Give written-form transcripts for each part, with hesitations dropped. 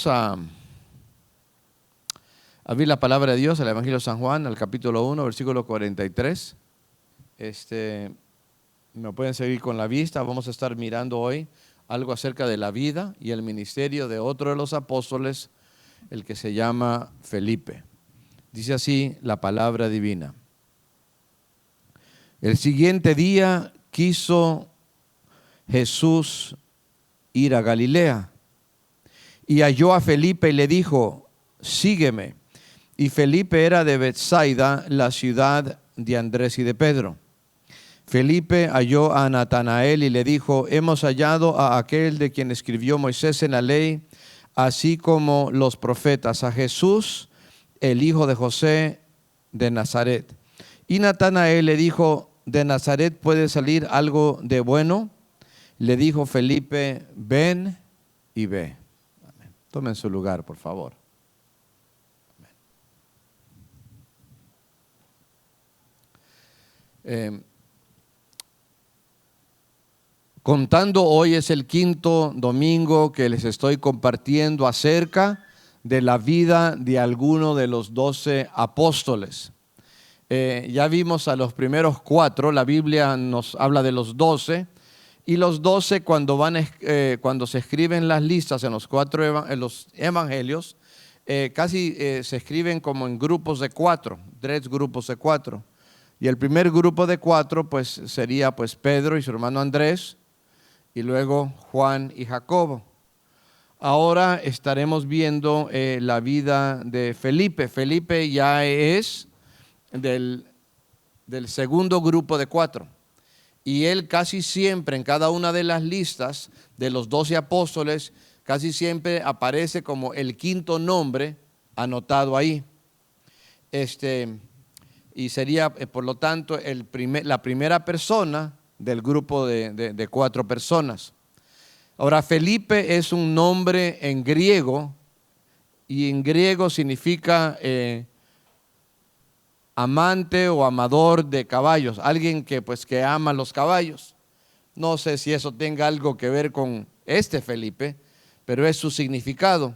Vamos a abrir la palabra de Dios, el Evangelio de San Juan, al capítulo 1, versículo 43. Me pueden seguir con la vista. Vamos a estar mirando hoy algo acerca de la vida y el ministerio de otro de los apóstoles, el que se llama Felipe. Dice así la palabra divina. El siguiente día quiso Jesús ir a Galilea y halló a Felipe y le dijo: sígueme. Y Felipe era de Betsaida, la ciudad de Andrés y de Pedro. Felipe halló a Natanael y le dijo: hemos hallado a aquel de quien escribió Moisés en la ley, así como los profetas, a Jesús, el hijo de José de Nazaret. Y Natanael le dijo: ¿de Nazaret puede salir algo de bueno? Le dijo Felipe: ven y ve. Amén. Tomen su lugar, por favor. Contando hoy es el quinto domingo que les estoy compartiendo acerca de la vida de alguno de los 12 apóstoles. Ya vimos a los primeros 4, la Biblia nos habla de los 12, y los 12 cuando se escriben las listas en los evangelios, casi se escriben como en grupos de 4, 3 grupos de 4. Y el primer grupo de 4 pues sería pues Pedro y su hermano Andrés, y luego Juan y Jacobo. Ahora estaremos viendo la vida de Felipe. Felipe ya es del segundo grupo de 4. Y él casi siempre en cada una de las listas de los 12 apóstoles, casi siempre aparece como el quinto nombre anotado ahí. Y sería, por lo tanto, la primera persona del grupo de 4 personas. Ahora, Felipe es un nombre en griego, y en griego significa amante o amador de caballos, alguien que ama los caballos. No sé si eso tenga algo que ver con este Felipe, pero es su significado.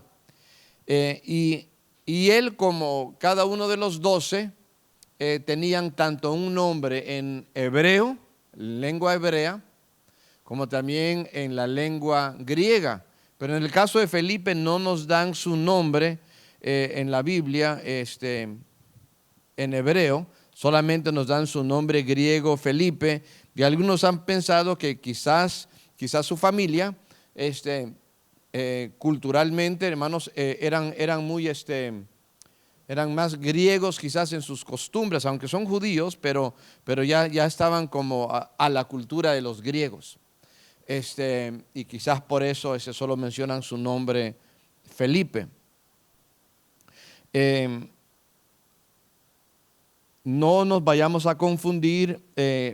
Y él, como cada uno de los 12, tenían tanto un nombre en hebreo, lengua hebrea, como también en la lengua griega. Pero en el caso de Felipe no nos dan su nombre en la Biblia en hebreo, solamente nos dan su nombre griego Felipe, y algunos han pensado que quizás su familia culturalmente, hermanos, eran muy eran más griegos quizás en sus costumbres, aunque son judíos, pero ya estaban como a la cultura de los griegos. Y quizás por eso solo mencionan su nombre Felipe. No nos vayamos a confundir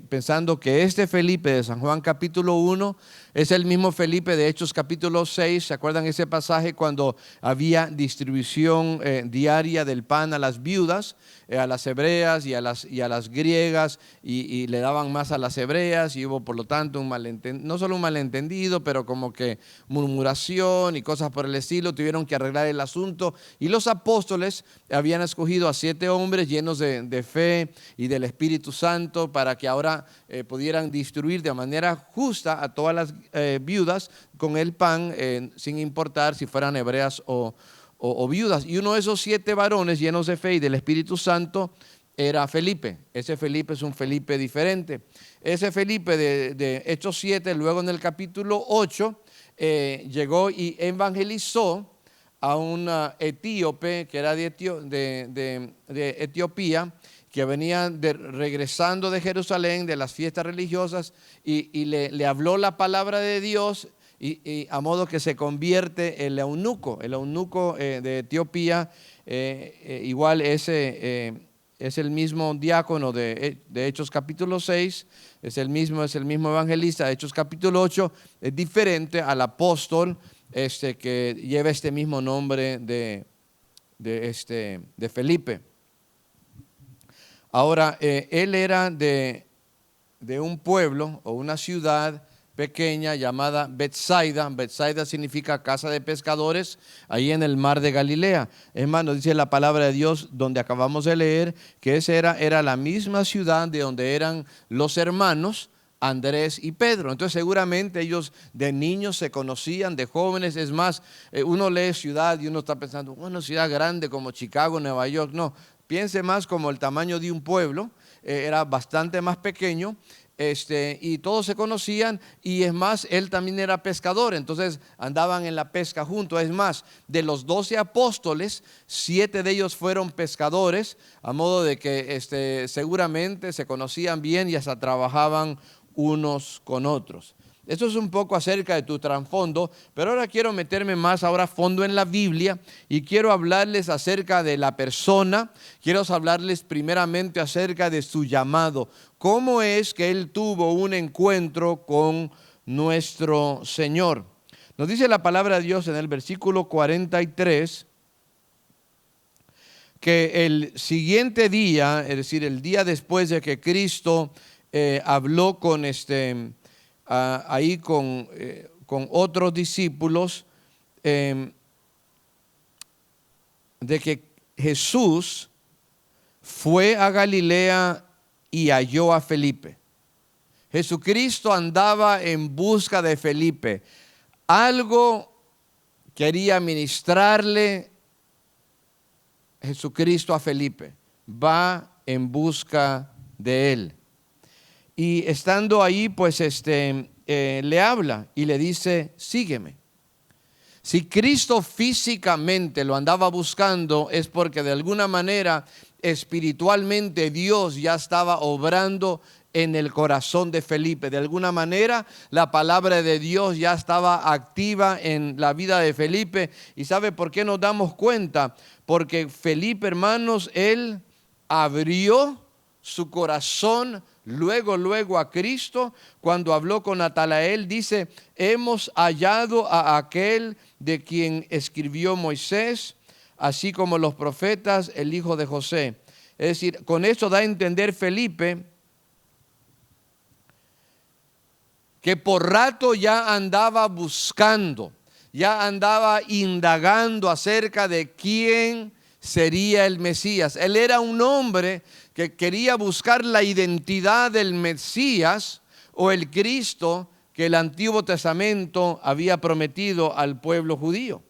pensando que este Felipe de San Juan capítulo 1 es el mismo Felipe de Hechos capítulo 6. ¿Se acuerdan ese pasaje cuando había distribución diaria del pan a las viudas, a las hebreas y a las griegas, y le daban más a las hebreas, y hubo por lo tanto no solo un malentendido, pero como que murmuración y cosas por el estilo? Tuvieron que arreglar el asunto, y los apóstoles habían escogido a 7 hombres llenos de fe y del Espíritu Santo para que ahora pudieran distribuir de manera justa a todas las viudas con el pan, sin importar si fueran hebreas o viudas. Y uno de esos 7 varones llenos de fe y del Espíritu Santo era Felipe. Ese Felipe es un Felipe diferente. Ese Felipe de Hechos 7, luego en el capítulo 8, llegó y evangelizó a un etíope que era de Etiopía, que venía regresando de Jerusalén, de las fiestas religiosas, y le habló la palabra de Dios, y a modo que se convierte el eunuco de Etiopía. Igual es el mismo diácono de Hechos capítulo 6, es el mismo evangelista de Hechos capítulo 8, es diferente al apóstol que lleva este mismo nombre de Felipe. Ahora, él era de un pueblo o una ciudad pequeña llamada Betsaida. Betsaida significa casa de pescadores, ahí en el mar de Galilea. Hermano, dice la palabra de Dios, donde acabamos de leer, que esa era la misma ciudad de donde eran los hermanos Andrés y Pedro. Entonces seguramente ellos de niños se conocían, de jóvenes. Es más, uno lee ciudad y uno está pensando, bueno, ciudad grande como Chicago, Nueva York. No, piense más como el tamaño de un pueblo. Era bastante más pequeño. Y todos se conocían, y es más, él también era pescador, entonces andaban en la pesca juntos. Es más, de los 12 apóstoles, 7 de ellos fueron pescadores, a modo de que seguramente se conocían bien y hasta trabajaban unos con otros. Esto es un poco acerca de tu trasfondo, pero ahora quiero meterme más ahora a fondo en la Biblia y quiero hablarles acerca de la persona. Quiero hablarles primeramente acerca de su llamado. ¿Cómo es que él tuvo un encuentro con nuestro Señor? Nos dice la palabra de Dios en el versículo 43 que el siguiente día, es decir, el día después de que Cristo habló con ahí con otros discípulos, de que Jesús fue a Galilea y halló a Felipe. Jesucristo andaba en busca de Felipe. Algo quería ministrarle Jesucristo a Felipe. Va en busca de él. Y estando ahí, pues le habla y le dice, sígueme. Si Cristo físicamente lo andaba buscando, es porque de alguna manera espiritualmente Dios ya estaba obrando en el corazón de Felipe. De alguna manera la palabra de Dios ya estaba activa en la vida de Felipe. ¿Y sabe por qué nos damos cuenta? Porque Felipe, hermanos, él abrió su corazón luego a Cristo. Cuando habló con Natanael, dice, hemos hallado a aquel de quien escribió Moisés, así como los profetas, el hijo de José. Es decir, con esto da a entender Felipe que por rato ya andaba buscando, ya andaba indagando acerca de quién sería el Mesías. Él era un hombre que quería buscar la identidad del Mesías o el Cristo que el Antiguo Testamento había prometido al pueblo judío.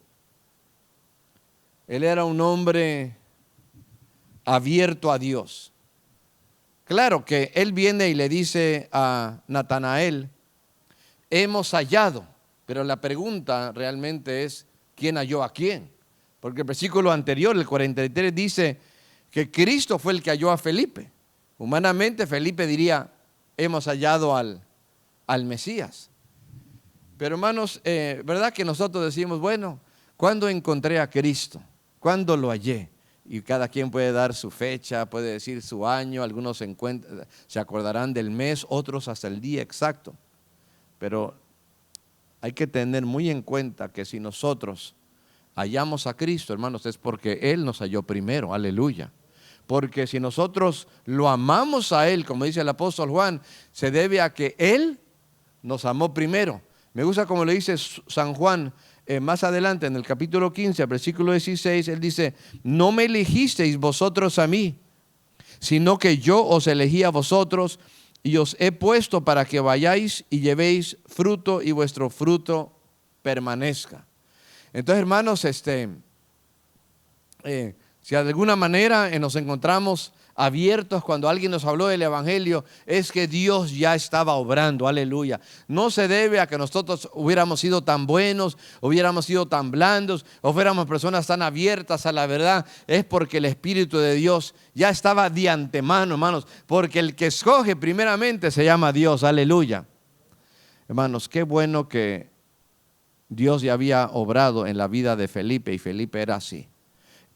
Él era un hombre abierto a Dios. Claro que él viene y le dice a Natanael, hemos hallado, pero la pregunta realmente es, ¿quién halló a quién? Porque el versículo anterior, el 43, dice que Cristo fue el que halló a Felipe. Humanamente Felipe diría, hemos hallado al Mesías. Pero hermanos, ¿verdad que nosotros decimos, bueno, ¿cuándo encontré a Cristo? ¿Cuándo lo hallé? Y cada quien puede dar su fecha, puede decir su año, algunos se acordarán del mes, otros hasta el día exacto. Pero hay que tener muy en cuenta que si nosotros hallamos a Cristo, hermanos, es porque Él nos halló primero, aleluya. Porque si nosotros lo amamos a Él, como dice el apóstol Juan, se debe a que Él nos amó primero. Me gusta como le dice San Juan más adelante en el capítulo 15, versículo 16, él dice, no me elegisteis vosotros a mí, sino que yo os elegí a vosotros y os he puesto para que vayáis y llevéis fruto y vuestro fruto permanezca. Entonces, hermanos, si de alguna manera nos encontramos abiertos cuando alguien nos habló del Evangelio, es que Dios ya estaba obrando, aleluya. No se debe a que nosotros hubiéramos sido tan buenos, hubiéramos sido tan blandos, o fuéramos personas tan abiertas a la verdad. Es porque el Espíritu de Dios ya estaba de antemano, hermanos, porque el que escoge primeramente se llama Dios, aleluya. Hermanos, qué bueno que Dios ya había obrado en la vida de Felipe, y Felipe era así.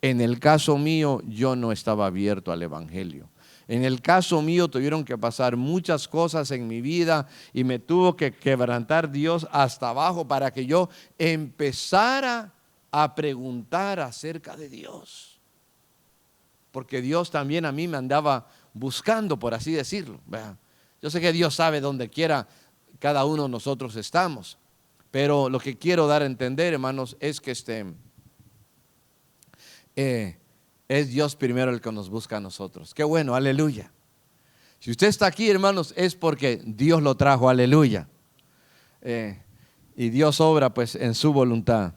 En el caso mío, yo no estaba abierto al Evangelio. En el caso mío tuvieron que pasar muchas cosas en mi vida y me tuvo que quebrantar Dios hasta abajo para que yo empezara a preguntar acerca de Dios. Porque Dios también a mí me andaba buscando, por así decirlo. Yo sé que Dios sabe donde quiera cada uno de nosotros estamos. Pero lo que quiero dar a entender, hermanos, es que es Dios primero el que nos busca a nosotros. Qué bueno, aleluya. Si usted está aquí, hermanos, es porque Dios lo trajo, aleluya. Y Dios obra pues en su voluntad,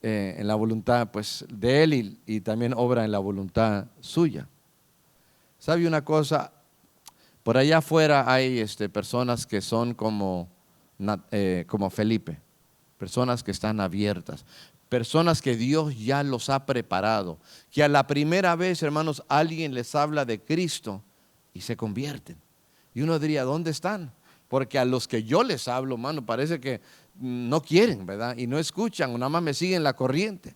en la voluntad pues de Él y también obra en la voluntad suya. ¿Sabe una cosa? Por allá afuera hay personas que son como Felipe, personas que están abiertas, personas que Dios ya los ha preparado, que a la primera vez, hermanos, alguien les habla de Cristo y se convierten. Y uno diría, ¿dónde están? Porque a los que yo les hablo, hermano, parece que no quieren, ¿verdad? Y no escuchan, o nada más me siguen la corriente.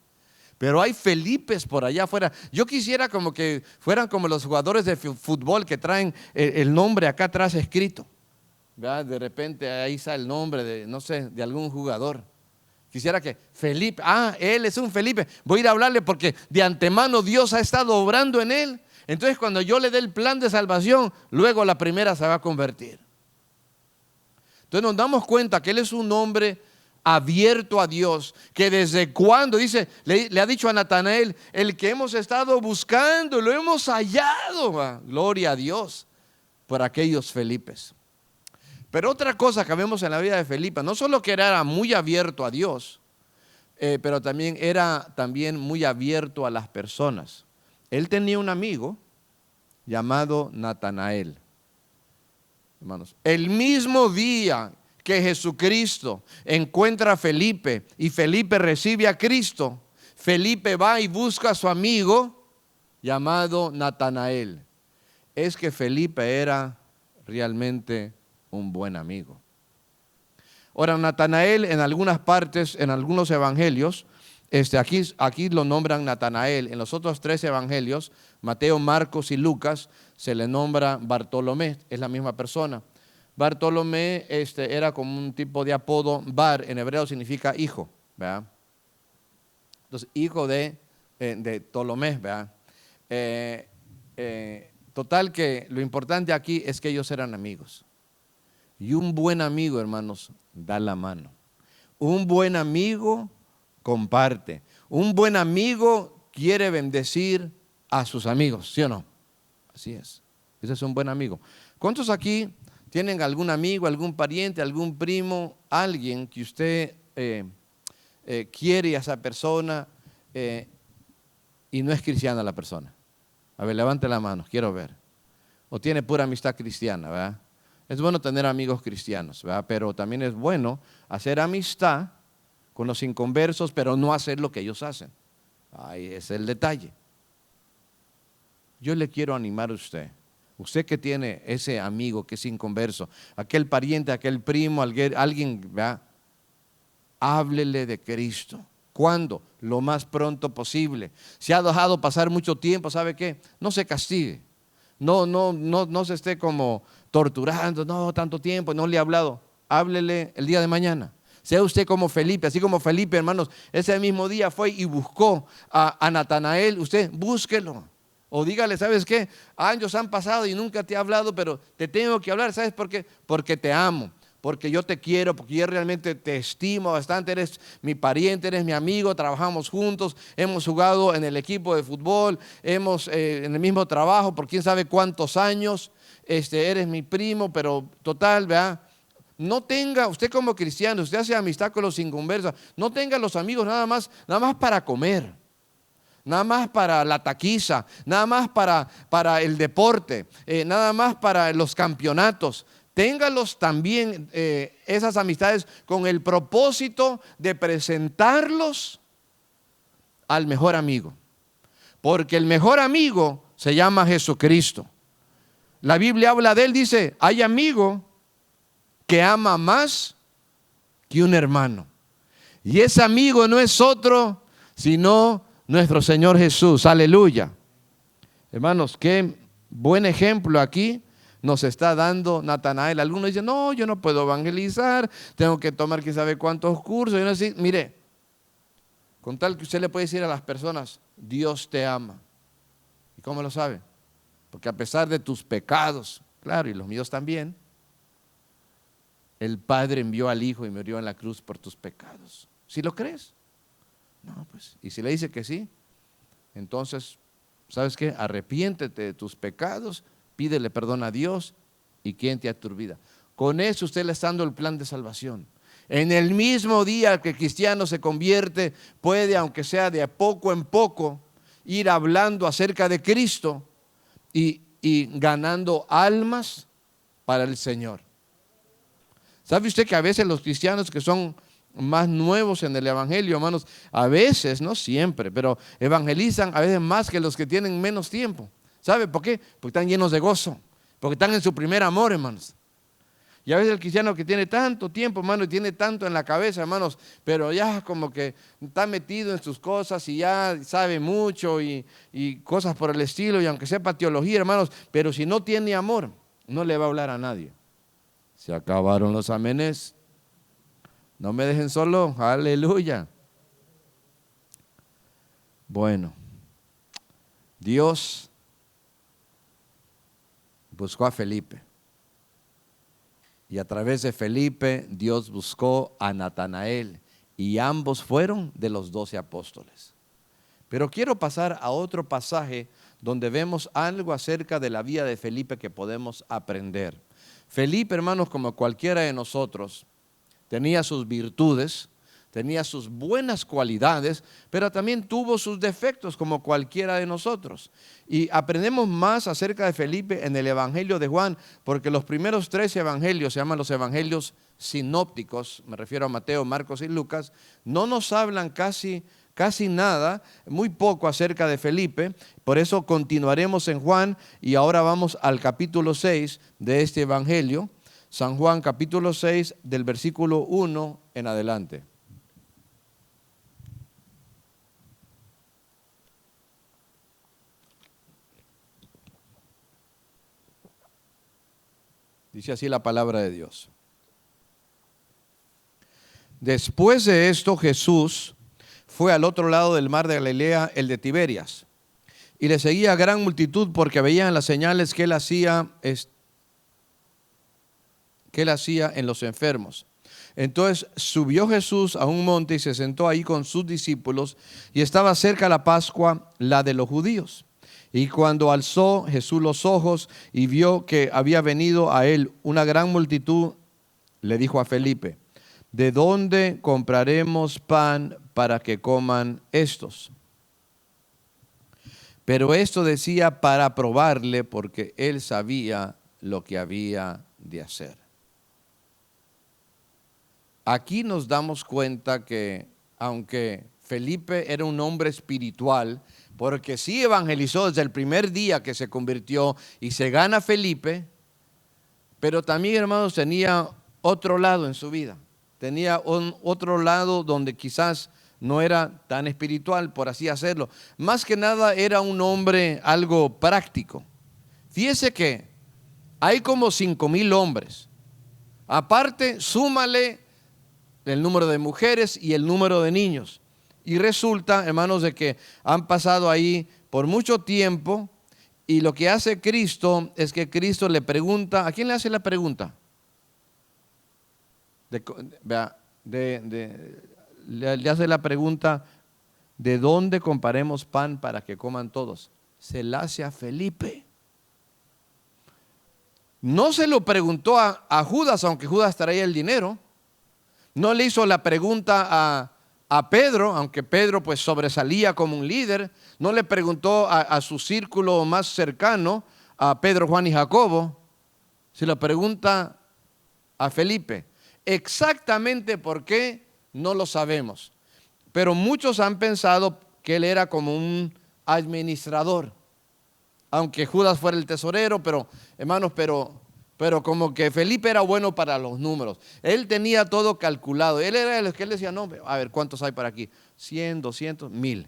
Pero hay Felipes por allá afuera. Yo quisiera como que fueran como los jugadores de fútbol que traen el nombre acá atrás escrito, ¿verdad? De repente ahí está el nombre de, no sé, de algún jugador. Quisiera que Felipe, él es un Felipe, voy a ir a hablarle porque de antemano Dios ha estado obrando en él. Entonces cuando yo le dé el plan de salvación, luego la primera se va a convertir. Entonces nos damos cuenta que él es un hombre abierto a Dios, que desde cuando, dice, le ha dicho a Natanael, el que hemos estado buscando, lo hemos hallado, gloria a Dios, por aquellos Felipes. Pero otra cosa que vemos en la vida de Felipe, no solo que era muy abierto a Dios, pero también era muy abierto a las personas. Él tenía un amigo llamado Natanael. Hermanos, el mismo día que Jesucristo encuentra a Felipe y Felipe recibe a Cristo, Felipe va y busca a su amigo llamado Natanael. Es que Felipe era realmente un buen amigo. Ahora, Natanael en algunas partes, en algunos evangelios, aquí lo nombran Natanael. En los otros 3 evangelios, Mateo, Marcos y Lucas, se le nombra Bartolomé, es la misma persona. Bartolomé era como un tipo de apodo. Bar en hebreo significa hijo, ¿verdad? Entonces, hijo de Ptolomé, ¿verdad? Total que lo importante aquí es que ellos eran amigos. Y un buen amigo, hermanos, da la mano. Un buen amigo comparte. Un buen amigo quiere bendecir a sus amigos, ¿sí o no? Así es. Ese es un buen amigo. ¿Cuántos aquí tienen algún amigo, algún pariente, algún primo, alguien que usted quiere a esa persona y no es cristiana la persona? A ver, levante la mano, quiero ver. O tiene pura amistad cristiana, ¿verdad? Es bueno tener amigos cristianos, ¿verdad? Pero también es bueno hacer amistad con los inconversos, pero no hacer lo que ellos hacen. Ahí es el detalle. Yo le quiero animar a usted. Usted que tiene ese amigo que es inconverso, aquel pariente, aquel primo, alguien, ¿verdad? Háblele de Cristo. ¿Cuándo? Lo más pronto posible. Si ha dejado pasar mucho tiempo, ¿sabe qué? No se castigue. No se esté como torturando, no, tanto tiempo, no le ha hablado. Háblele el día de mañana. Sea usted como Felipe, así como Felipe, hermanos, ese mismo día fue y buscó a Natanael. Usted búsquelo. O dígale, ¿sabes qué? Años han pasado y nunca te he hablado, pero te tengo que hablar. ¿Sabes por qué? Porque te amo, porque yo te quiero, porque yo realmente te estimo bastante. Eres mi pariente, eres mi amigo, trabajamos juntos, hemos jugado en el equipo de fútbol, hemos en el mismo trabajo por quién sabe cuántos años. Eres mi primo, pero total, ¿verdad? No tenga, usted como cristiano, usted hace amistad con los inconversos, no tenga los amigos nada más para comer, nada más para la taquiza, nada más para el deporte, nada más para los campeonatos. Téngalos también, esas amistades, con el propósito de presentarlos al mejor amigo. Porque el mejor amigo se llama Jesucristo. La Biblia habla de él, dice, hay amigo que ama más que un hermano. Y ese amigo no es otro, sino nuestro Señor Jesús. Aleluya. Hermanos, qué buen ejemplo aquí nos está dando Natanael. Algunos dicen, no, yo no puedo evangelizar, tengo que tomar quién sabe cuántos cursos. Y uno dice, mire, con tal que usted le puede decir a las personas, Dios te ama. ¿Y cómo lo sabe? Porque a pesar de tus pecados, claro, y los míos también, el Padre envió al Hijo y murió en la cruz por tus pecados. ¿Sí lo crees? No, pues, y si le dice que sí, entonces, ¿sabes qué? Arrepiéntete de tus pecados, pídele perdón a Dios y quédate a tu vida. Con eso usted le está dando el plan de salvación. En el mismo día que el cristiano se convierte, puede, aunque sea de poco en poco, ir hablando acerca de Cristo y ganando almas para el Señor. ¿Sabe usted que a veces los cristianos que son más nuevos en el evangelio, hermanos, a veces, no siempre, pero evangelizan a veces más que los que tienen menos tiempo? ¿Sabe por qué? Porque están llenos de gozo, porque están en su primer amor, hermanos. Y a veces el cristiano que tiene tanto tiempo, hermano, y tiene tanto en la cabeza, hermanos, pero ya como que está metido en sus cosas y ya sabe mucho y cosas por el estilo, y aunque sepa teología, hermanos, pero si no tiene amor, no le va a hablar a nadie. Se acabaron los amenes. No me dejen solo, aleluya. Bueno, Dios buscó a Felipe. Y a través de Felipe, Dios buscó a Natanael. Y ambos fueron de los 12 apóstoles. Pero quiero pasar a otro pasaje donde vemos algo acerca de la vida de Felipe que podemos aprender. Felipe, hermanos, como cualquiera de nosotros, tenía sus virtudes, tenía sus buenas cualidades, pero también tuvo sus defectos como cualquiera de nosotros. Y aprendemos más acerca de Felipe en el Evangelio de Juan, porque los primeros 13 evangelios se llaman los evangelios sinópticos, me refiero a Mateo, Marcos y Lucas, no nos hablan casi nada, muy poco acerca de Felipe. Por eso continuaremos en Juan y ahora vamos al capítulo 6 de este evangelio. San Juan capítulo 6 del versículo 1 en adelante. Dice así la palabra de Dios. Después de esto Jesús fue al otro lado del mar de Galilea, el de Tiberias, y le seguía gran multitud porque veían las señales que él hacía en los enfermos. Entonces subió Jesús a un monte y se sentó ahí con sus discípulos, y estaba cerca la Pascua, la de los judíos. Y cuando alzó Jesús los ojos y vio que había venido a él una gran multitud, le dijo a Felipe: ¿de dónde compraremos pan para que coman estos? Pero esto decía para probarle, porque él sabía lo que había de hacer. Aquí nos damos cuenta que aunque Felipe era un hombre espiritual, porque sí evangelizó desde el primer día que se convirtió y se gana Felipe, pero también, hermanos, tenía otro lado en su vida. Tenía otro lado donde quizás no era tan espiritual, por así hacerlo. Más que nada era un hombre algo práctico. Fíjese que hay como 5,000 hombres. Aparte, súmale el número de mujeres y el número de niños. Y resulta, hermanos, de que han pasado ahí por mucho tiempo, y lo que hace Cristo es que Cristo le pregunta, ¿a quién le hace la pregunta? Le hace la pregunta: ¿de dónde compraremos pan para que coman todos? Se la hace a Felipe. No se lo preguntó a Judas, aunque Judas traía el dinero. No le hizo la pregunta a Pedro, aunque Pedro pues sobresalía como un líder. No le preguntó a su círculo más cercano, a Pedro, Juan y Jacobo. Se lo pregunta a Felipe. Exactamente por qué no lo sabemos, pero muchos han pensado que él era como un administrador, aunque Judas fuera el tesorero. Pero hermanos, pero como que Felipe era bueno para los números. Él tenía todo calculado. Él era el que él decía: no, a ver, ¿cuántos hay para aquí? 100, 200, 1000.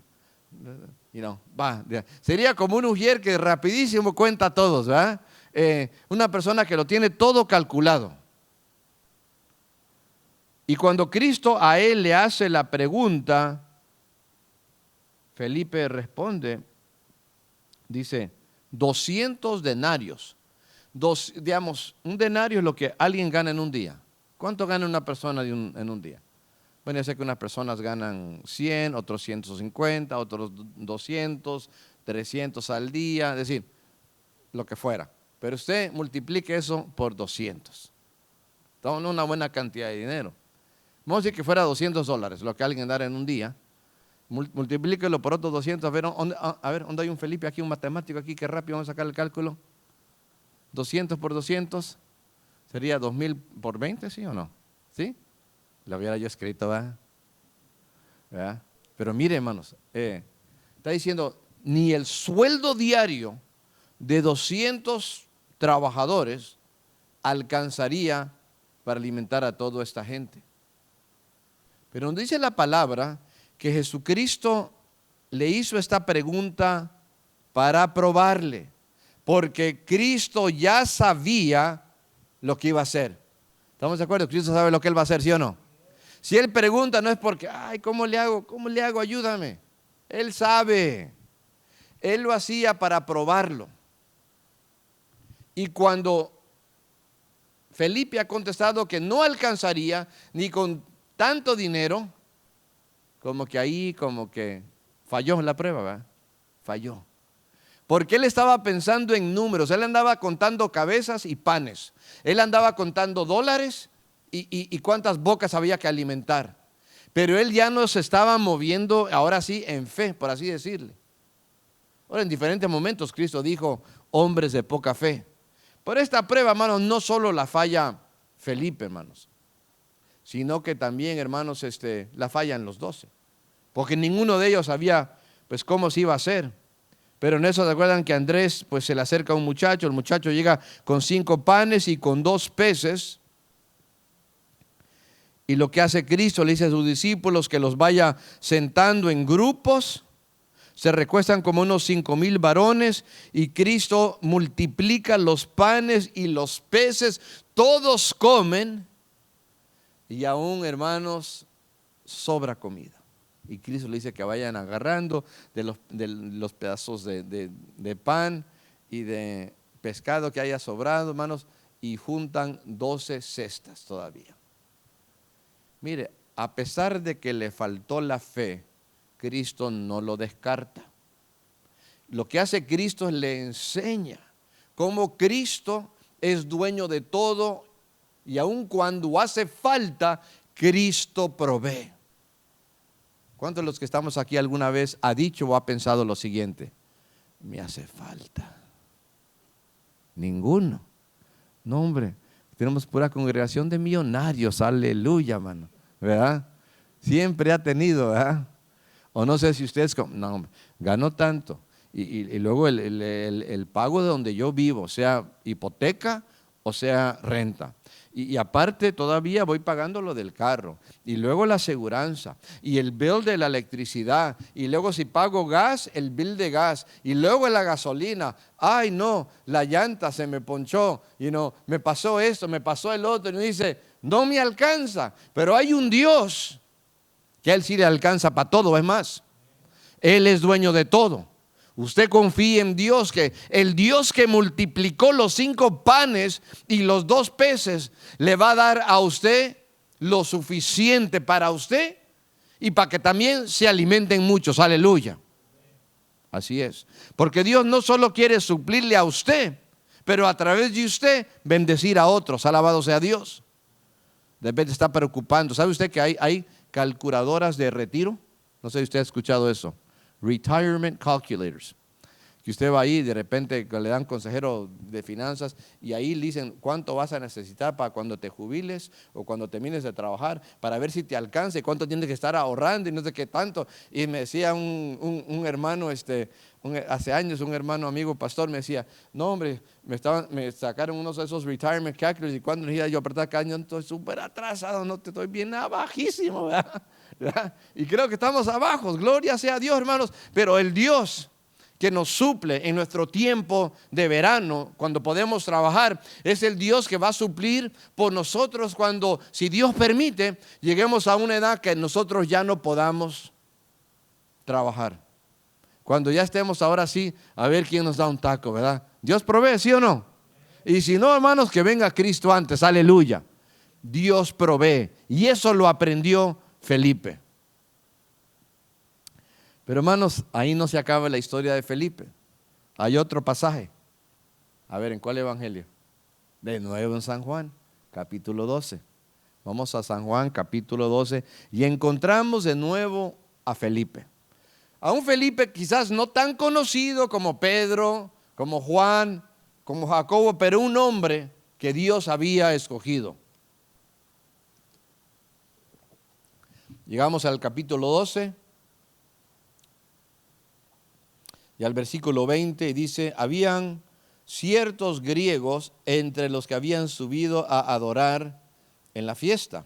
Sería como un ujier que rapidísimo cuenta a todos, ¿verdad? Una persona que lo tiene todo calculado. Y cuando Cristo a él le hace la pregunta, Felipe responde, dice: 200 denarios. Digamos, un denario es lo que alguien gana en un día. ¿Cuánto gana una persona en un día? Bueno, yo sé que unas personas ganan 100, otros 150, otros 200, 300 al día, es decir, lo que fuera. Pero usted multiplique eso por 200. Estamos en una buena cantidad de dinero. Vamos a decir que fuera $200 lo que alguien dará en un día. Multiplíquelo por otros 200. A ver, ¿dónde hay un Felipe aquí, un matemático aquí? Qué rápido, vamos a sacar el cálculo. 200 por 200 sería 2000 por 20, ¿sí o no? ¿Sí? Lo hubiera yo escrito, ¿verdad? Pero mire, hermanos, está diciendo, ni el sueldo diario de 200 trabajadores alcanzaría para alimentar a toda esta gente. Pero nos dice la palabra que Jesucristo le hizo esta pregunta para probarle, porque Cristo ya sabía lo que iba a hacer. ¿Estamos de acuerdo? Cristo sabe lo que Él va a hacer, ¿sí o no? Si Él pregunta, no es porque, ay, ¿cómo le hago? ¿Cómo le hago? Ayúdame. Él sabe. Él lo hacía para probarlo. Y cuando Felipe ha contestado que no alcanzaría ni con tanto dinero, como que falló en la prueba, ¿verdad? Falló. Porque él estaba pensando en números, él andaba contando cabezas y panes, él andaba contando dólares y cuántas bocas había que alimentar. Pero él ya no se estaba moviendo, ahora sí, en fe, por así decirle. Ahora, en diferentes momentos Cristo dijo, hombres de poca fe. Por esta prueba, hermanos, no solo la falla Felipe, hermanos, sino que también, hermanos, la fallan los 12. Porque ninguno de ellos sabía, pues, cómo se iba a hacer. Pero en eso, ¿recuerdan que Andrés, pues, se le acerca a un muchacho? El muchacho llega con 5 panes y con 2 peces. Y lo que hace Cristo, le dice a sus discípulos que los vaya sentando en grupos. Se recuestan como unos 5,000 varones y Cristo multiplica los panes y los peces. Todos comen y aún, hermanos, sobra comida. Y Cristo le dice que vayan agarrando de los pedazos de pan y de pescado que haya sobrado, hermanos, y juntan 12 cestas todavía. Mire, a pesar de que le faltó la fe, Cristo no lo descarta. Lo que hace Cristo es le enseña cómo Cristo es dueño de todo y aun cuando hace falta, Cristo provee. ¿Cuántos de los que estamos aquí alguna vez ha dicho o ha pensado lo siguiente? Me hace falta. Ninguno. No, hombre, tenemos pura congregación de millonarios, aleluya, mano, ¿verdad? Siempre ha tenido, ¿verdad? O no sé si ustedes, no, hombre, ganó tanto. Y luego el pago de donde yo vivo, sea hipoteca o sea renta. Y aparte todavía voy pagando lo del carro. Y luego la aseguranza. Y el bill de la electricidad. Y luego si pago gas, el bill de gas. Y luego la gasolina. Ay no, la llanta se me ponchó. Y no, me pasó esto, me pasó el otro. Y me dice, no me alcanza. Pero hay un Dios que a Él sí le alcanza para todo. Es más, Él es dueño de todo. Usted confíe en Dios, que el Dios que multiplicó los 5 panes y los 2 peces le va a dar a usted lo suficiente para usted y para que también se alimenten muchos. Aleluya. Así es. Porque Dios no solo quiere suplirle a usted, pero a través de usted bendecir a otros. Alabado sea Dios. De repente está preocupando. ¿Sabe usted que hay calculadoras de retiro? No sé si usted ha escuchado eso. Retirement calculators, que usted va ahí y de repente le dan consejero de finanzas y ahí le dicen cuánto vas a necesitar para cuando te jubiles o cuando termines de trabajar, para ver si te alcanza y cuánto tienes que estar ahorrando y no sé qué tanto. Y me decía un hermano, hace años, un hermano amigo pastor me decía, no hombre, me sacaron unos de esos retirement calculators y cuando necesitaba yo apretar cada año, estoy súper atrasado, no te estoy bien abajísimo, ¿verdad? Y creo que estamos abajo, gloria sea a Dios, hermanos, pero el Dios que nos suple en nuestro tiempo de verano, cuando podemos trabajar, es el Dios que va a suplir por nosotros cuando, si Dios permite, lleguemos a una edad que nosotros ya no podamos trabajar. Cuando ya estemos ahora sí, a ver quién nos da un taco, ¿verdad? Dios provee, ¿sí o no? Y si no, hermanos, que venga Cristo antes, aleluya. Dios provee. Y eso lo aprendió Felipe. Pero hermanos, ahí no se acaba la historia de Felipe. Hay otro pasaje. A ver, ¿en cuál evangelio? De nuevo en San Juan, capítulo 12. Vamos a San Juan, capítulo 12, y encontramos de nuevo a Felipe. A un Felipe quizás no tan conocido como Pedro, como Juan, como Jacobo, pero un hombre que Dios había escogido. Llegamos al capítulo 12 y al versículo 20 y dice: habían ciertos griegos entre los que habían subido a adorar en la fiesta.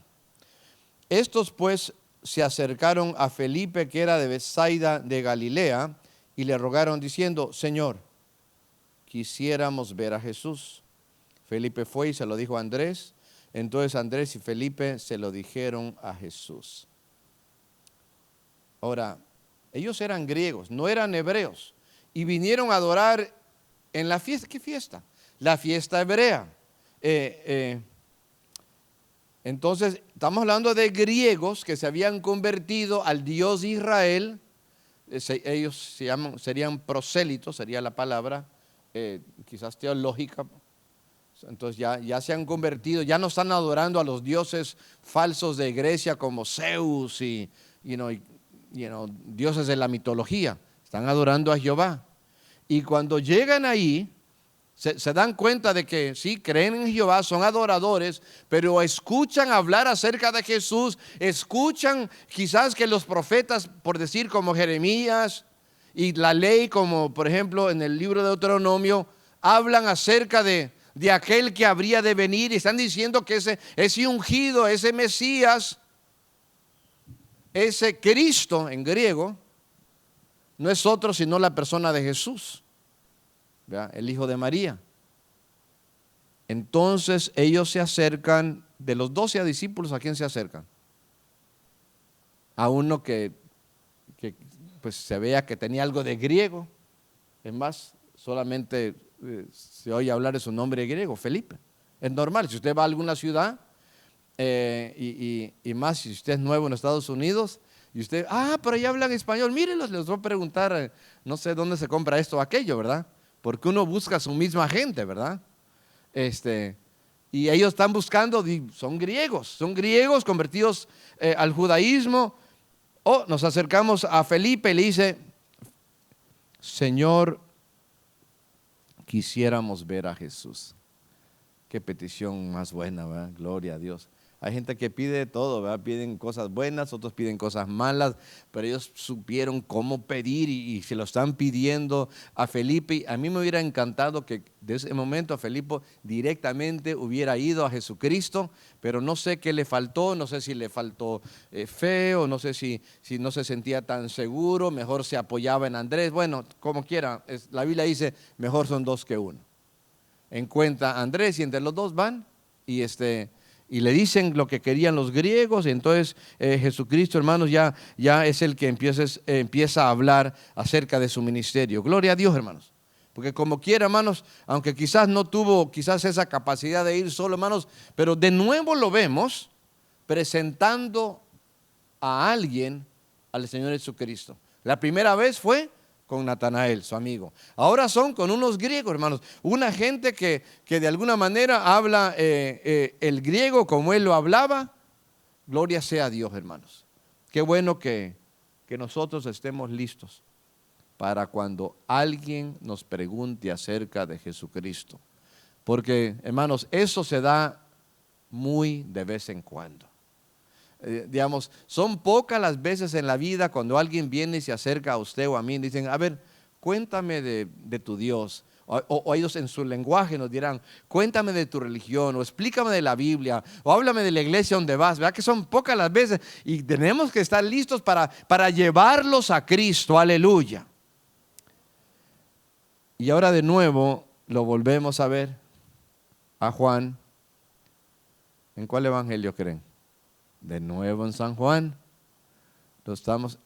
Estos pues se acercaron a Felipe, que era de Betsaida de Galilea, y le rogaron diciendo: Señor, quisiéramos ver a Jesús. Felipe fue y se lo dijo a Andrés. Entonces Andrés y Felipe se lo dijeron a Jesús. Ahora, ellos eran griegos, no eran hebreos, y vinieron a adorar en la fiesta. ¿Qué fiesta? La fiesta hebrea. Entonces, estamos hablando de griegos que se habían convertido al Dios de Israel. Ellos serían prosélitos, sería la palabra, quizás teológica. Entonces ya se han convertido, ya no están adorando a los dioses falsos de Grecia como Zeus y dioses de la mitología. Están adorando a Jehová. Y cuando llegan ahí, se dan cuenta de que sí, creen en Jehová, son adoradores, pero escuchan hablar acerca de Jesús, escuchan quizás que los profetas, por decir como Jeremías, y la ley como por ejemplo en el libro de Deuteronomio, hablan acerca de aquel que habría de venir, y están diciendo que ese ungido, ese Mesías, ese Cristo en griego, no es otro sino la persona de Jesús, ¿verdad? El hijo de María. Entonces ellos se acercan, de los 12 discípulos, ¿a quién se acercan? A uno que pues se vea que tenía algo de griego. Es más, solamente se oye hablar de su nombre griego, Felipe. Es normal, si usted va a alguna ciudad, y más si usted es nuevo en Estados Unidos, y usted, pero ahí hablan español, mírenlos, les voy a preguntar, no sé dónde se compra esto o aquello, ¿verdad? Porque uno busca a su misma gente, ¿verdad? Y ellos están buscando, son griegos convertidos al judaísmo. Nos acercamos a Felipe y le dice: Señor, quisiéramos ver a Jesús. Qué petición más buena, ¿verdad? Gloria a Dios. Hay gente que pide todo, ¿verdad? Piden cosas buenas, otros piden cosas malas, pero ellos supieron cómo pedir y se lo están pidiendo a Felipe. A mí me hubiera encantado que de ese momento a Felipe directamente hubiera ido a Jesucristo, pero no sé qué le faltó, no sé si le faltó fe, o no sé si no se sentía tan seguro, mejor se apoyaba en Andrés. Bueno, como quiera, la Biblia dice, mejor son dos que uno. Encuentra a Andrés y entre los dos van y le dicen lo que querían los griegos. Y entonces Jesucristo, hermanos, ya es el que empieza a hablar acerca de su ministerio. Gloria a Dios, hermanos. Porque como quiera, hermanos, aunque quizás no tuvo esa capacidad de ir solo, hermanos, pero de nuevo lo vemos presentando a alguien al Señor Jesucristo. La primera vez fue con Natanael, su amigo. Ahora son con unos griegos, hermanos. Una gente que de alguna manera habla el griego como él lo hablaba. Gloria sea a Dios, hermanos. Qué bueno que nosotros estemos listos para cuando alguien nos pregunte acerca de Jesucristo. Porque, hermanos, eso se da muy de vez en cuando. Digamos, son pocas las veces en la vida cuando alguien viene y se acerca a usted o a mí y dicen: a ver, cuéntame de tu Dios. O ellos en su lenguaje nos dirán: cuéntame de tu religión, o explícame de la Biblia, o háblame de la iglesia donde vas. ¿Verdad que son pocas las veces? Y tenemos que estar listos para llevarlos a Cristo. Aleluya. Y ahora de nuevo lo volvemos a ver a Juan. ¿En cuál evangelio creen? De nuevo en San Juan.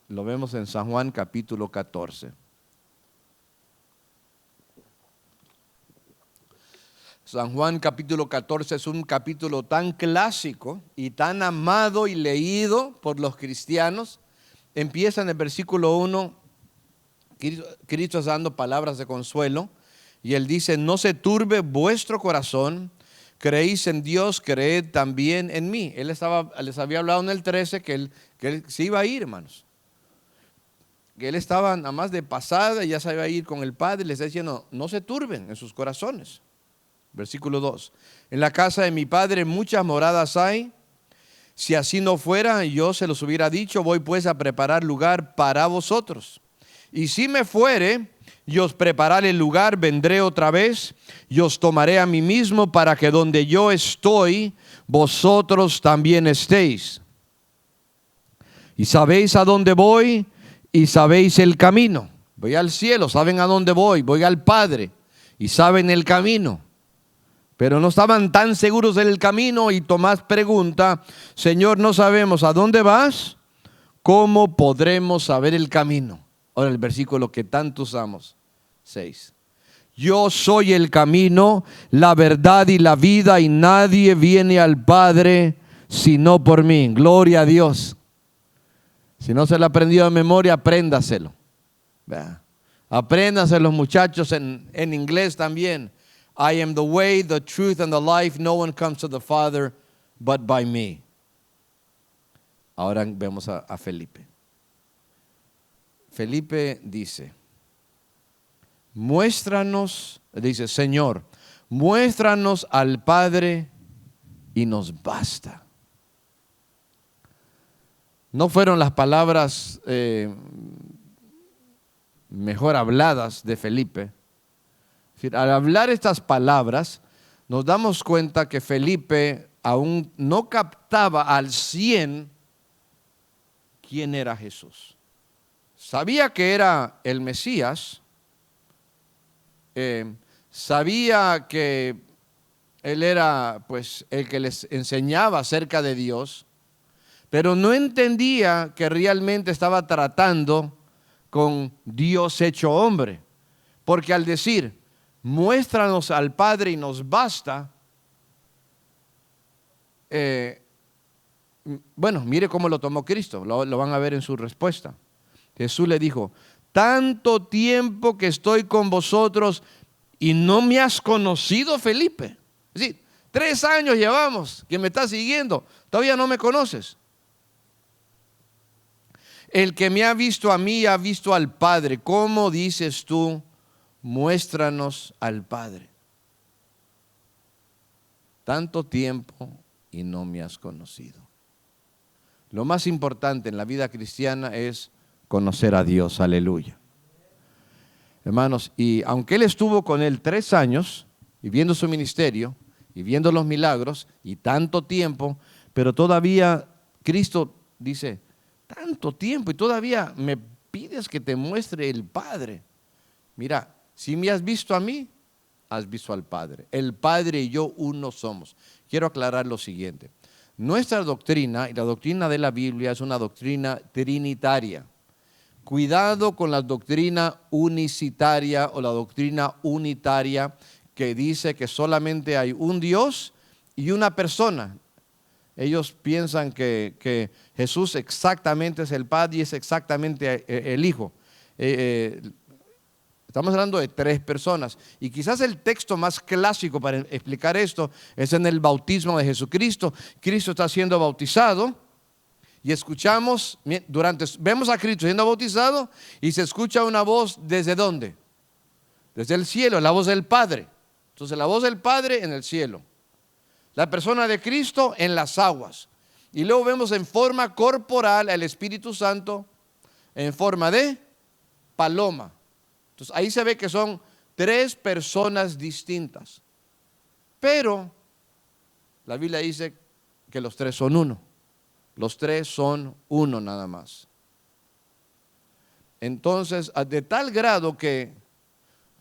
Lo vemos en San Juan capítulo 14. San Juan capítulo 14 es un capítulo tan clásico y tan amado y leído por los cristianos. Empieza en el versículo 1, Cristo está dando palabras de consuelo y Él dice: no se turbe vuestro corazón, creéis en Dios, creed también en mí. Él les había hablado en el 13 que él se iba a ir, hermanos. Que Él estaba nada más de pasada y ya se iba a ir con el Padre. Les está diciendo: no se turben en sus corazones. Versículo 2. En la casa de mi Padre muchas moradas hay. Si así no fuera, yo se los hubiera dicho. Voy pues a preparar lugar para vosotros. Y si me fuere y os prepararé el lugar, vendré otra vez y os tomaré a mí mismo, para que donde yo estoy, vosotros también estéis. Y sabéis a dónde voy y sabéis el camino. Voy al cielo, saben a dónde voy al Padre y saben el camino. Pero no estaban tan seguros del camino y Tomás pregunta: Señor, no sabemos a dónde vas, ¿cómo podremos saber el camino? Ahora el versículo que tanto usamos, 6. Yo soy el camino, la verdad y la vida, y nadie viene al Padre sino por mí. Gloria a Dios. Si no se lo ha aprendido de memoria, apréndaselo. Apréndaselo, muchachos, en inglés también. I am the way, the truth, and the life. No one comes to the Father but by me. Ahora vemos a Felipe. Felipe dice: muéstranos, dice, Señor, muéstranos al Padre y nos basta. No fueron las palabras mejor habladas de Felipe. Es decir, al hablar estas palabras, nos damos cuenta que Felipe aún no captaba al 100 quién era Jesús. Sabía que era el Mesías, sabía que Él era pues el que les enseñaba acerca de Dios, pero no entendía que realmente estaba tratando con Dios hecho hombre. Porque al decir: muéstranos al Padre y nos basta, bueno, mire cómo lo tomó Cristo, lo van a ver en su respuesta. Jesús le dijo: tanto tiempo que estoy con vosotros y no me has conocido, Felipe. Es decir, 3 años llevamos que me estás siguiendo, todavía no me conoces. El que me ha visto a mí ha visto al Padre. ¿Cómo dices tú: muéstranos al Padre? Tanto tiempo y no me has conocido. Lo más importante en la vida cristiana es conocer a Dios, aleluya. Hermanos, y aunque Él estuvo con Él 3 años, y viendo su ministerio, y viendo los milagros, y tanto tiempo, pero todavía Cristo dice: tanto tiempo y todavía me pides que te muestre el Padre. Mira, si me has visto a mí, has visto al Padre. El Padre y yo uno somos. Quiero aclarar lo siguiente. Nuestra doctrina y la doctrina de la Biblia es una doctrina trinitaria. Cuidado con la doctrina unicitaria o la doctrina unitaria que dice que solamente hay un Dios y una persona. Ellos piensan que Jesús exactamente es el Padre y es exactamente el Hijo. Estamos hablando de 3 personas. Y quizás el texto más clásico para explicar esto es en el bautismo de Jesucristo. Cristo está siendo bautizado y escuchamos, vemos a Cristo siendo bautizado y se escucha una voz ¿desde dónde? Desde el cielo, la voz del Padre. Entonces la voz del Padre en el cielo. La persona de Cristo en las aguas. Y luego vemos en forma corporal al Espíritu Santo en forma de paloma. Entonces ahí se ve que son 3 personas distintas. Pero la Biblia dice que los 3 son uno. Los 3 son uno nada más. Entonces, de tal grado que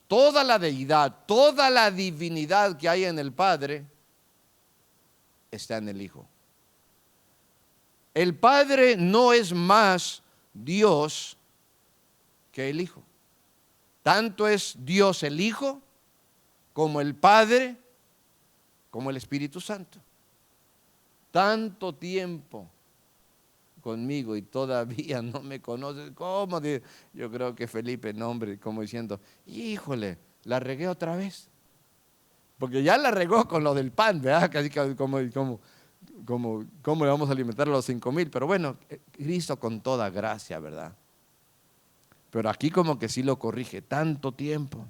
toda la deidad, toda la divinidad que hay en el Padre está en el Hijo. El Padre no es más Dios que el Hijo. Tanto es Dios el Hijo como el Padre como el Espíritu Santo. Tanto tiempo conmigo y todavía no me conoces. ¿Cómo? Yo creo que Felipe, no, hombre, como diciendo, híjole, la regué otra vez. Porque ya la regó con lo del pan, ¿verdad? Casi como ¿cómo le vamos a alimentar a los 5,000? Pero bueno, Cristo con toda gracia, ¿verdad? Pero aquí como que sí lo corrige. Tanto tiempo.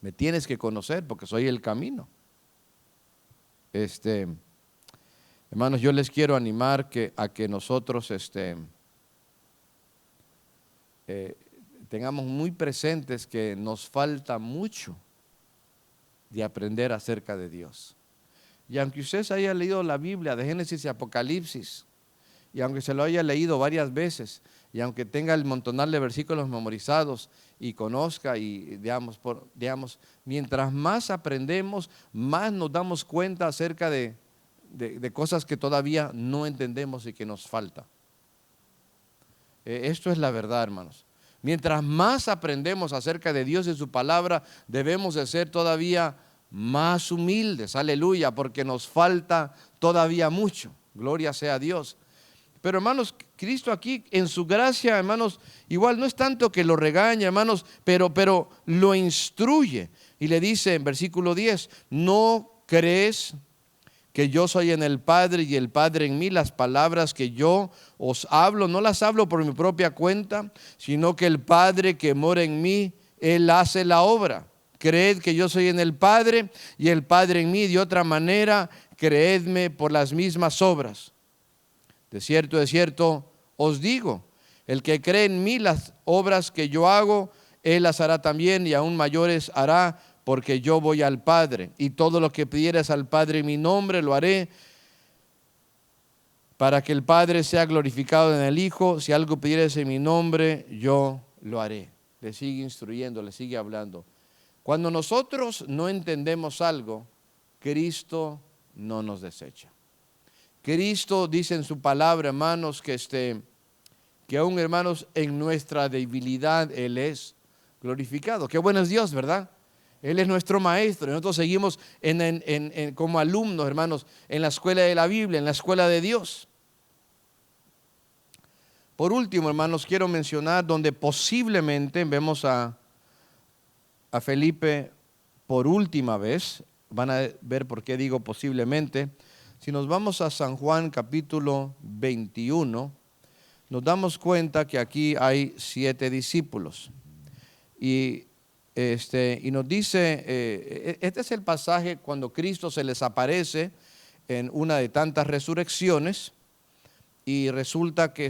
Me tienes que conocer porque soy el camino. Hermanos, yo les quiero animar a que nosotros tengamos muy presentes que nos falta mucho de aprender acerca de Dios. Y aunque usted se haya leído la Biblia de Génesis y Apocalipsis, y aunque se lo haya leído varias veces, y aunque tenga el montonal de versículos memorizados y conozca, y digamos, mientras más aprendemos, más nos damos cuenta acerca de cosas que todavía no entendemos y que nos falta. Esto es la verdad, hermanos. Mientras más aprendemos acerca de Dios y su palabra, debemos de ser todavía más humildes, aleluya, porque nos falta todavía mucho. Gloria sea a Dios. Pero hermanos, Cristo aquí en su gracia, hermanos, igual no es tanto que lo regaña, hermanos, pero lo instruye. Y le dice en versículo 10, ¿no crees que yo soy en el Padre y el Padre en mí? Las palabras que yo os hablo, no las hablo por mi propia cuenta, sino que el Padre que mora en mí, Él hace la obra. Creed que yo soy en el Padre y el Padre en mí. De otra manera, creedme por las mismas obras. De cierto, os digo, el que cree en mí, las obras que yo hago, Él las hará también y aún mayores hará, porque yo voy al Padre, y todo lo que pidieres al Padre en mi nombre lo haré, para que el Padre sea glorificado en el Hijo. Si algo pidieres en mi nombre, yo lo haré. Le sigue instruyendo, le sigue hablando. Cuando nosotros no entendemos algo, Cristo no nos desecha. Cristo dice en su palabra, hermanos, que aún, hermanos, en nuestra debilidad Él es glorificado. Qué bueno es Dios, ¿verdad? Él es nuestro maestro. Nosotros seguimos como alumnos, hermanos, en la escuela de la Biblia, en la escuela de Dios. Por último, hermanos, quiero mencionar donde posiblemente vemos a Felipe por última vez. Van a ver por qué digo posiblemente. Si nos vamos a San Juan capítulo 21, nos damos cuenta que aquí hay 7 discípulos. Y nos dice, este es el pasaje cuando Cristo se les aparece en una de tantas resurrecciones, y resulta que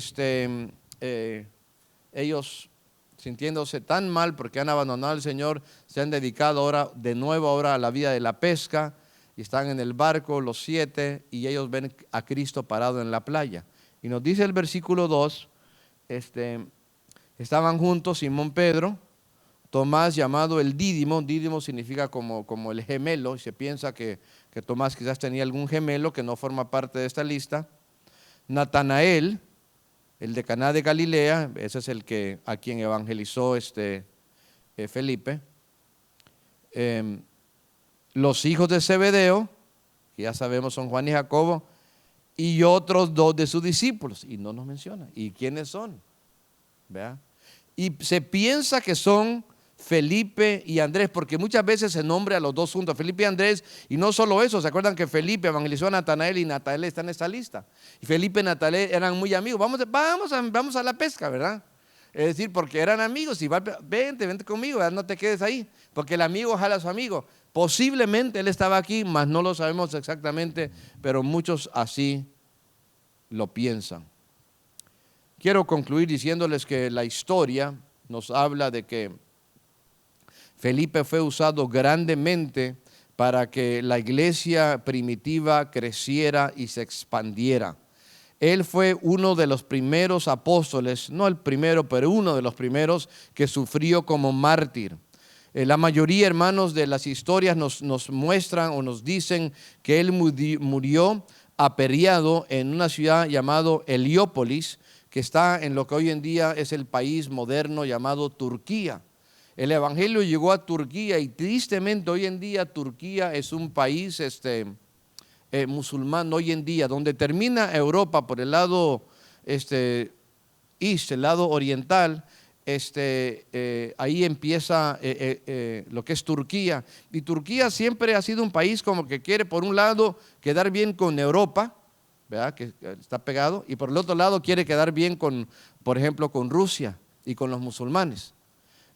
ellos, sintiéndose tan mal porque han abandonado al Señor, se han dedicado ahora a la vida de la pesca, y están en el barco los 7, y ellos ven a Cristo parado en la playa. Y nos dice el versículo 2, estaban juntos Simón Pedro, Tomás llamado el Dídimo. Dídimo significa como el gemelo, y se piensa que Tomás quizás tenía algún gemelo que no forma parte de esta lista. Natanael, el de Caná de Galilea, ese es a quien evangelizó Felipe. Los hijos de Zebedeo, que ya sabemos son Juan y Jacobo, y otros 2 de sus discípulos, y no nos menciona. ¿Y quiénes son? ¿Vea? Y se piensa que son Felipe y Andrés, porque muchas veces se nombra a los 2 juntos, Felipe y Andrés, y no solo eso, ¿se acuerdan que Felipe evangelizó a Natanael y Natanael está en esta lista? Y Felipe y Natanael eran muy amigos, vamos a la pesca, ¿verdad? Es decir, porque eran amigos, y vente conmigo, ¿verdad? No te quedes ahí, porque el amigo jala a su amigo. Posiblemente él estaba aquí, mas no lo sabemos exactamente, pero muchos así lo piensan. Quiero concluir diciéndoles que la historia nos habla de que Felipe fue usado grandemente para que la iglesia primitiva creciera y se expandiera. Él fue uno de los primeros apóstoles, no el primero, pero uno de los primeros que sufrió como mártir. La mayoría, hermanos, de las historias nos muestran o nos dicen que él murió apedreado en una ciudad llamada Heliópolis, que está en lo que hoy en día es el país moderno llamado Turquía. El evangelio llegó a Turquía y tristemente hoy en día Turquía es un país musulmán hoy en día, donde termina Europa por el lado el lado oriental. Ahí empieza lo que es Turquía, y Turquía siempre ha sido un país como que quiere por un lado quedar bien con Europa, ¿verdad? Que está pegado, y por el otro lado quiere quedar bien con, por ejemplo, con Rusia y con los musulmanes.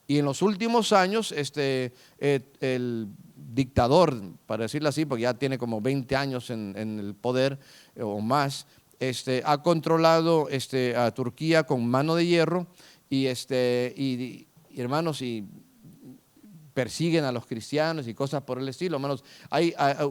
Y en los últimos años el dictador, para decirlo así, porque ya tiene como 20 años en el poder o más, ha controlado a Turquía con mano de hierro. Y hermanos, y persiguen a los cristianos y cosas por el estilo, hermanos.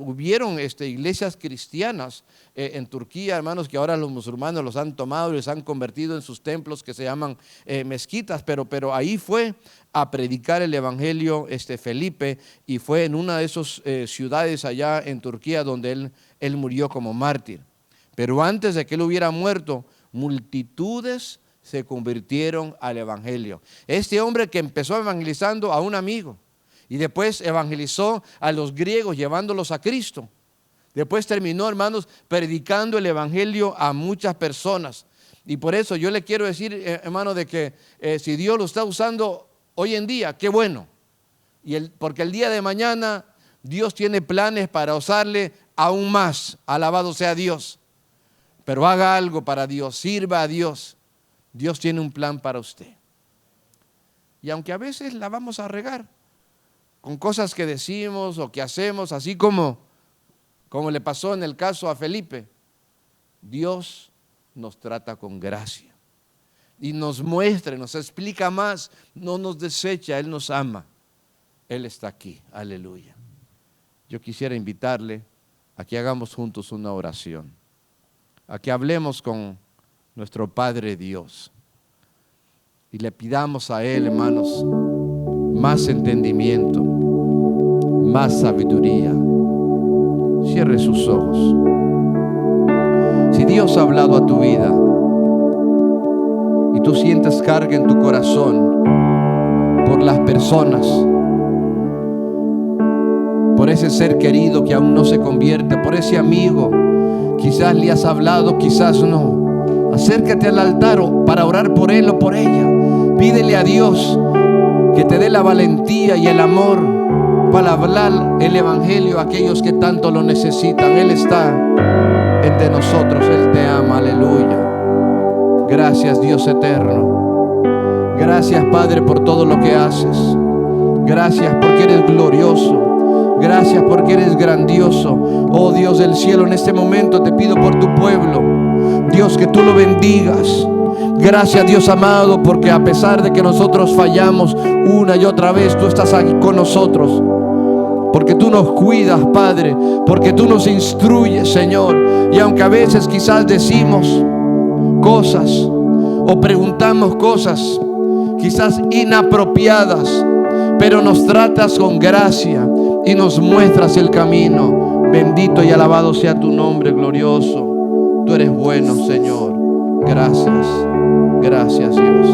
Hubieron iglesias cristianas en Turquía, hermanos, que ahora los musulmanes los han tomado y los han convertido en sus templos que se llaman mezquitas, pero ahí fue a predicar el evangelio Felipe, y fue en una de esas ciudades allá en Turquía donde él murió como mártir. Pero antes de que él hubiera muerto, multitudes se convirtieron al evangelio. Este hombre que empezó evangelizando a un amigo y después evangelizó a los griegos llevándolos a Cristo. Después terminó, hermanos, predicando el evangelio a muchas personas. Y por eso yo le quiero decir, hermano, de que si Dios lo está usando hoy en día, qué bueno. Porque el día de mañana Dios tiene planes para usarle aún más. Alabado sea Dios. Pero haga algo para Dios, sirva a Dios. Dios tiene un plan para usted. Y aunque a veces la vamos a regar con cosas que decimos o que hacemos, así como le pasó en el caso a Felipe, Dios nos trata con gracia y nos muestra, nos explica más, no nos desecha, Él nos ama, Él está aquí, aleluya. Yo quisiera invitarle a que hagamos juntos una oración, a que hablemos con nuestro Padre Dios y le pidamos a Él, hermanos, más entendimiento, más sabiduría. Cierre sus ojos. Si Dios ha hablado a tu vida y tú sientes carga en tu corazón por las personas, por ese ser querido que aún no se convierte, por ese amigo, quizás le has hablado, quizás no, acércate al altar para orar por él o por ella. Pídele a Dios que te dé la valentía y el amor para hablar el evangelio a aquellos que tanto lo necesitan. Él está entre nosotros, Él te ama, aleluya. Gracias, Dios eterno. Gracias, Padre, por todo lo que haces. Gracias porque eres glorioso. Gracias porque eres grandioso. Oh Dios del cielo, en este momento te pido por tu pueblo, Dios, que tú lo bendigas. Gracias, Dios amado, porque a pesar de que nosotros fallamos una y otra vez, tú estás aquí con nosotros. Porque tú nos cuidas, Padre, porque tú nos instruyes, Señor. Y aunque a veces quizás decimos cosas o preguntamos cosas quizás inapropiadas, pero nos tratas con gracia y nos muestras el camino. Bendito y alabado sea tu nombre glorioso. Tú eres bueno, Señor. Gracias, gracias, Dios.